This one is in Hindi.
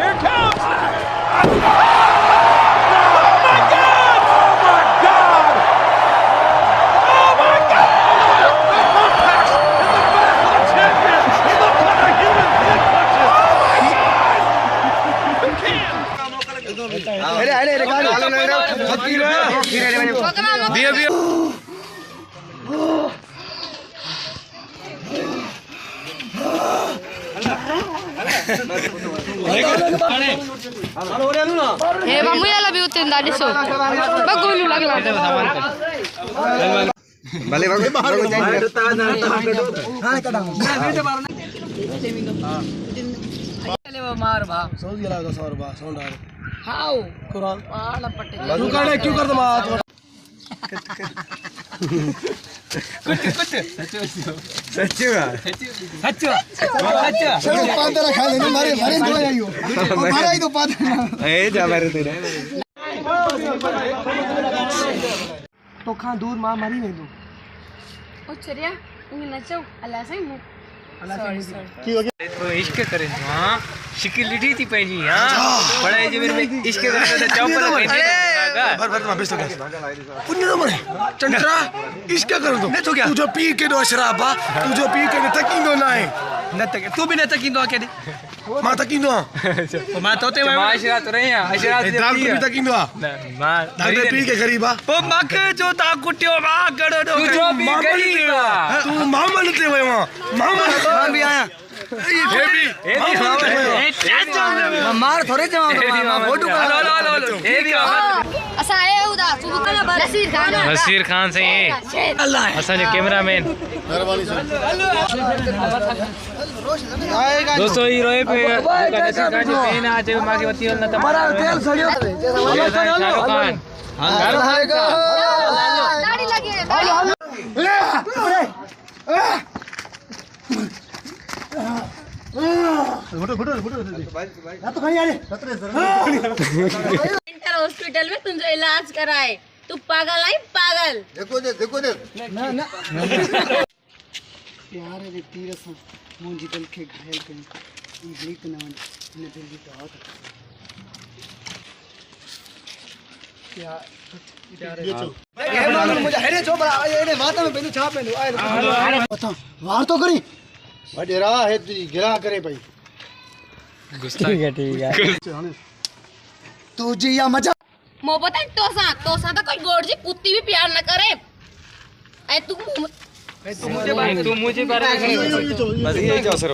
Here it comes. हे मम्मी याला भी उतरंदा ॾिसो बगोलू लगला भले भगो जाए हां कड़ा चले वो मार भा सौ दिया लगा 100 रुपया साउंड आ हाओ कुरान वाला पट्टे तू काड़े क्यों कर दो मां कुछ सच्ची चलो पांदरा खा लेने मारे दो आइयो मारा ही तो पांदरा ए जा मारे तेरे तो खां दूर मां मरी नहीं तू ओ चरिया इन नचो अल्लाह सही मु की हो गया तो इश्क करे हां शिकिल लिठी थी पंहिंजी हां पढ़ाई जे में इश्क करे तो चौपल भर मां बेस्तो पुण्य तो मरे चंद्रा इश्क करो तो ने तो क्या तू जो पी के दो शराबा तू जो पी के तकींदो ना है न तक तू भी न तकींदो केडी मां तकींदो मां तोते माशरा तो रही अशरा दाल भी तकींदो मां दाल पी के गरीबा ओ मक जो ता कुटियो मां गड़ो दो तू जो पी गरीबा तू मामन ते वयो मामन भी आया ए भी मार थोड़े जाओ तो फोटो लो ए भी असा ए उदा तू नसीर खान से अल्लाह असा जो कैमरामैन दोस्तों ये रोए पे नसीर खान जी पेन आज माके वती न त हमारा तेल सड़ियो शाहरुख खान दाढ़ी लगी है सेंटर हॉस्पिटल में तुझे इलाज कराए तू पागल है पागल देखो दे ना ना प्यार रे तीर से मुंजी दिल के घायल करी इंजली तो ना ने दिल की तो क्या मुझे हेरे चो बड़ा ये माथा में पहले छाप में आए बता वार तो करी बडेरा है तुझी गिरा करे भाई ठीक है तुझी या मजा मो पता है तोसा तो कोई गोड़ जी कुत्ती भी प्यार न करे ऐ तू मुझे पर बस यही अवसर